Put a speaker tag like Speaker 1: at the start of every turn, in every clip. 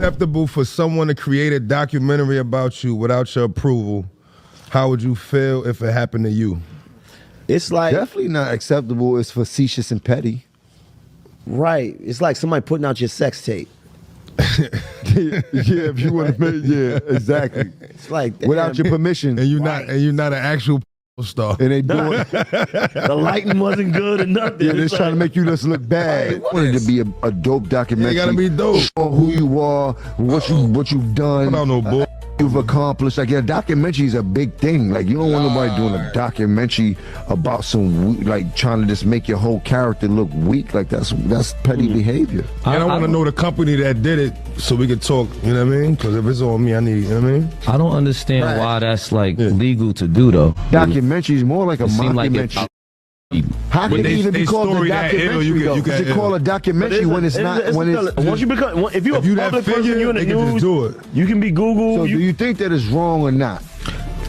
Speaker 1: Acceptable for someone to create a documentary about you without your approval, how would you feel if it happened to you?
Speaker 2: It's like
Speaker 3: Definitely not acceptable. It's facetious and petty.
Speaker 2: right. It's like somebody putting out your sex tape.
Speaker 3: Yeah, if you want to make, yeah, exactly.
Speaker 2: It's like damn,
Speaker 3: Without your permission.
Speaker 1: And you're not an actual star.
Speaker 3: And they doing,
Speaker 2: the lighting wasn't good or nothing.
Speaker 3: yeah, they're trying to make you just look bad.
Speaker 2: Like, what
Speaker 3: wanted to be a dope documentary.
Speaker 1: You gotta be dope.
Speaker 3: Show who you are, what you've done.
Speaker 1: I don't know, boy.
Speaker 3: You've accomplished. Like, a documentary is a big thing. Like, you don't want nobody doing a documentary about some like trying to just make your whole character look weak. Like, that's petty behavior.
Speaker 1: And I want to know the company that did it so we could talk, you know what I mean? Because if it's on me, I need, you know what I mean?
Speaker 4: I don't understand why that's like legal to do though.
Speaker 3: Documentary is more like a
Speaker 4: It seem like
Speaker 3: mockumentary.
Speaker 4: it-
Speaker 3: How can it even be called a
Speaker 1: story that ill,
Speaker 3: documentary though? Because you call a documentary when it's not. When it's
Speaker 2: once you become, if you're a
Speaker 1: you that
Speaker 2: public person,
Speaker 1: figure,
Speaker 2: you're in the
Speaker 1: they can just
Speaker 2: news,
Speaker 1: do it.
Speaker 2: you can be Googled.
Speaker 3: so do you think that is wrong or not?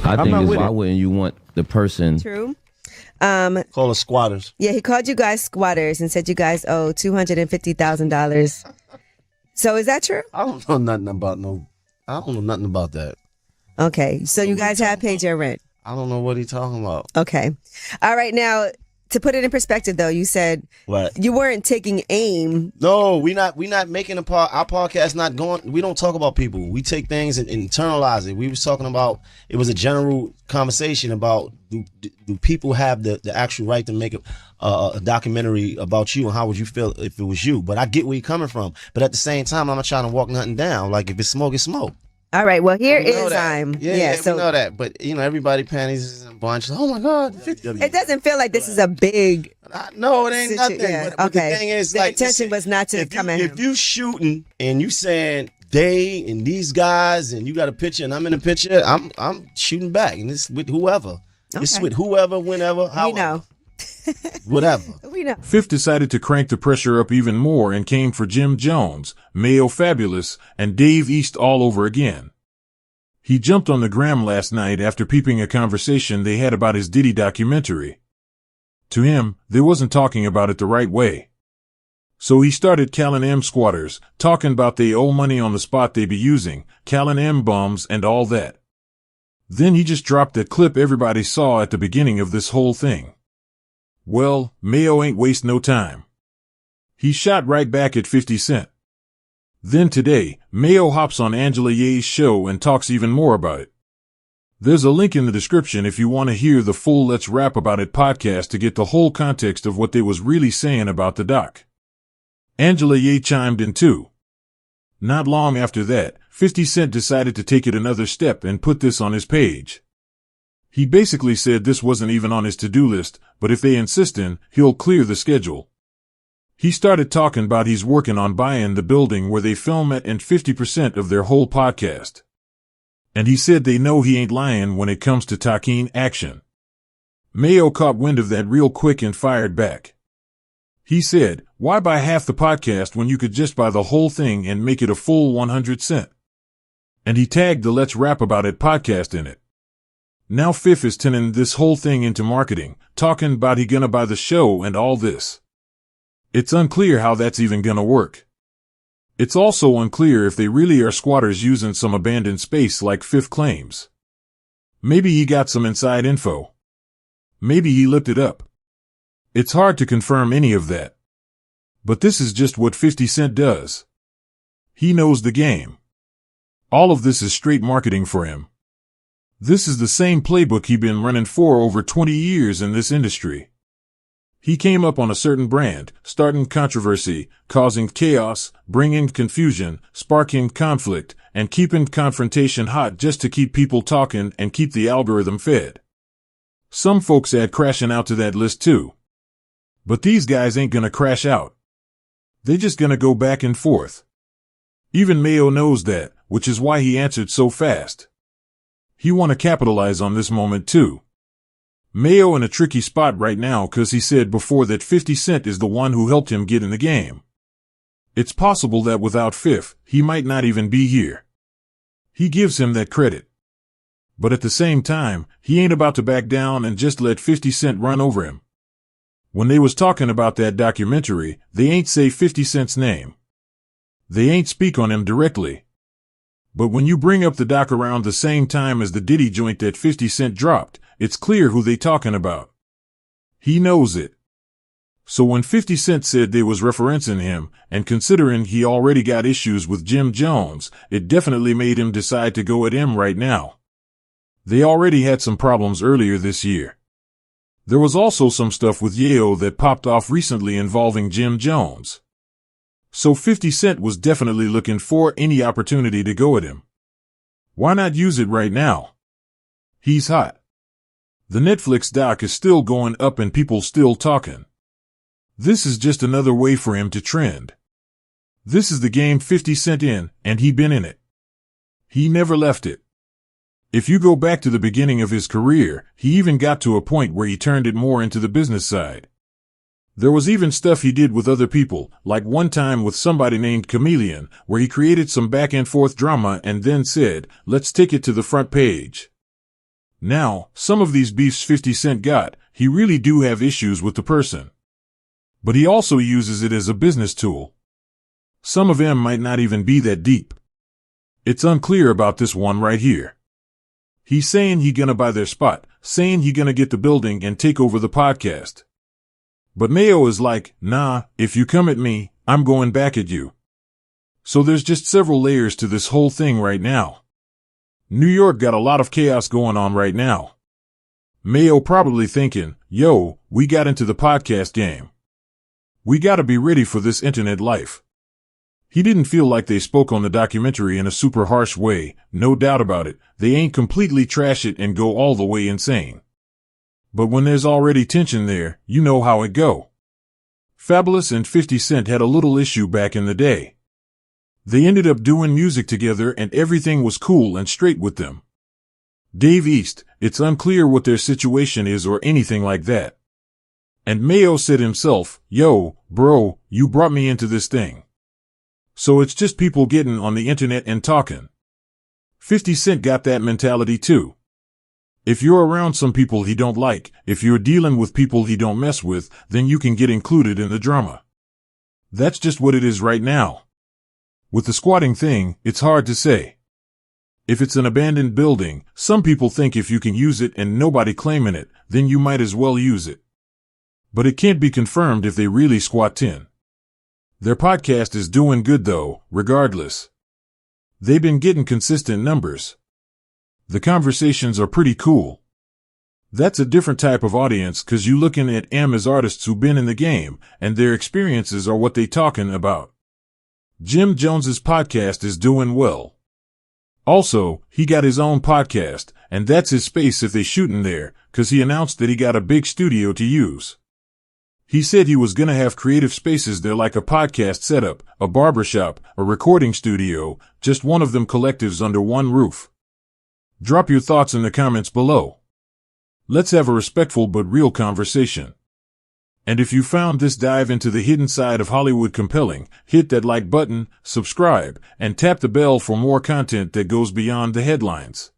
Speaker 4: I think
Speaker 2: not
Speaker 4: is
Speaker 2: with
Speaker 4: why
Speaker 2: it.
Speaker 4: wouldn't you want the person?
Speaker 5: True.
Speaker 6: Call us squatters.
Speaker 5: Yeah, he called you guys squatters and said you guys owe $250,000. So is that true?
Speaker 6: I don't know nothing about I don't know nothing about that.
Speaker 5: Okay, so you guys have paid your rent.
Speaker 6: I don't know what he's talking about.
Speaker 5: Okay. All right, now, to put it in perspective, though, you said
Speaker 6: What?
Speaker 5: you weren't taking aim.
Speaker 6: No, we not making our podcast not going. We don't talk about people. We take things and internalize it. We was talking about, it was a general conversation about do people have the actual right to make a documentary about you, and how would you feel if it was you? But I get where you're coming from. But at the same time, I'm not trying to walk nothing down. Like, if it's smoke, it's smoke.
Speaker 5: All right, well, here
Speaker 6: We know
Speaker 5: is
Speaker 6: that. Yeah,
Speaker 5: so
Speaker 6: we know that. But everybody panties is in a bunch. Oh my God, 50.
Speaker 5: it doesn't feel like this is a big.
Speaker 6: No, it ain't nothing.
Speaker 5: Yeah,
Speaker 6: But the
Speaker 5: okay.
Speaker 6: thing is,
Speaker 5: The
Speaker 6: like,
Speaker 5: intention was not to come at him.
Speaker 6: If you shooting and you saying they and these guys, and you got a picture and I'm in the picture, I'm shooting back, and it's with whoever. It's
Speaker 5: Okay.
Speaker 6: with whoever, whenever, however.
Speaker 5: We know.
Speaker 6: Whatever.
Speaker 5: We know.
Speaker 7: Fifth decided to crank the pressure up even more and came for Jim Jones, Mayo Fabulous, and Dave East all over again. He jumped on the gram last night after peeping a conversation they had about his Diddy documentary. To him, they wasn't talking about it the right way. So he started calling M squatters, talking about they owe money on the spot they be using, calling M bums and all that. Then he just dropped that clip everybody saw at the beginning of this whole thing. Well, Mayo ain't waste no time. He shot right back at 50 Cent. Then today, Mayo hops on Angela Ye's show and talks even more about it. There's a link in the description if you want to hear the full Let's Rap About It podcast to get the whole context of what they was really saying about the doc. Angela Ye chimed in too. Not long after that, 50 Cent decided to take it another step and put this on his page. He basically said this wasn't even on his to-do list, but if they insistin', he'll clear the schedule. He started talking about he's working on buying the building where they film at and 50% of their whole podcast. And he said they know he ain't lying when it comes to taking action. Mayo caught wind of that real quick and fired back. He said, why buy half the podcast when you could just buy the whole thing and make it a full 100 cent? And he tagged the Let's Rap About It podcast in it. Now Fifth is turning this whole thing into marketing, talking about he gonna buy the show and all this. It's unclear how that's even gonna work. It's also unclear if they really are squatters using some abandoned space like Fifth claims. Maybe he got some inside info. Maybe he looked it up. It's hard to confirm any of that. But this is just what 50 Cent does. He knows the game. All of this is straight marketing for him. This is the same playbook he's been running for over 20 years in this industry. He came up on a certain brand, starting controversy, causing chaos, bringing confusion, sparking conflict, and keeping confrontation hot just to keep people talking and keep the algorithm fed. Some folks add crashing out to that list too. But these guys ain't gonna crash out. They just gonna go back and forth. Even Mayo knows that, which is why he answered so fast. He wanna capitalize on this moment too. Mayo in a tricky spot right now cause he said before that 50 Cent is the one who helped him get in the game. It's possible that without Fifth, he might not even be here. He gives him that credit. But at the same time, he ain't about to back down and just let 50 Cent run over him. When they was talking about that documentary, they ain't say 50 Cent's name. They ain't speak on him directly. But when you bring up the doc around the same time as the Diddy joint that 50 Cent dropped, it's clear who they talking about. He knows it. So when 50 Cent said they was referencing him, and considering he already got issues with Jim Jones, it definitely made him decide to go at him right now. They already had some problems earlier this year. There was also some stuff with Mayo that popped off recently involving Jim Jones. So 50 Cent was definitely looking for any opportunity to go at him. Why not use it right now? He's hot. The Netflix doc is still going up and people still talking. This is just another way for him to trend. This is the game 50 Cent in, and he been in it. He never left it. If you go back to the beginning of his career, he even got to a point where he turned it more into the business side. There was even stuff he did with other people, like one time with somebody named Chameleon, where he created some back and forth drama and then said, let's take it to the front page. Now, some of these beefs 50 Cent got, he really do have issues with the person. But he also uses it as a business tool. Some of them might not even be that deep. It's unclear about this one right here. He's saying he gonna buy their spot, saying he gonna get the building and take over the podcast. But Mayo is like, nah, if you come at me, I'm going back at you. So there's just several layers to this whole thing right now. New York got a lot of chaos going on right now. Mayo probably thinking, yo, we got into the podcast game. We gotta be ready for this internet life. He didn't feel like they spoke on the documentary in a super harsh way, no doubt about it. They ain't completely trash it and go all the way insane. But when there's already tension there, you know how it go. Fabulous and 50 Cent had a little issue back in the day. They ended up doing music together and everything was cool and straight with them. Dave East, it's unclear what their situation is or anything like that. And Mayo said himself, yo, bro, you brought me into this thing. So it's just people getting on the internet and talking. 50 Cent got that mentality too. If you're around some people he don't like, if you're dealing with people he don't mess with, then you can get included in the drama. That's just what it is right now. With the squatting thing, it's hard to say. If it's an abandoned building, some people think if you can use it and nobody claiming it, then you might as well use it. But it can't be confirmed if they really squat in. Their podcast is doing good though, regardless. They've been getting consistent numbers. The conversations are pretty cool. That's a different type of audience cause you looking at them as artists who've been in the game, and their experiences are what they talking about. Jim Jones's podcast is doing well. Also, he got his own podcast, and that's his space if they shooting there, cause he announced that he got a big studio to use. He said he was gonna have creative spaces there like a podcast setup, a barbershop, a recording studio, just one of them collectives under one roof. Drop your thoughts in the comments below. Let's have a respectful but real conversation. And if you found this dive into the hidden side of Hollywood compelling, hit that like button, subscribe, and tap the bell for more content that goes beyond the headlines.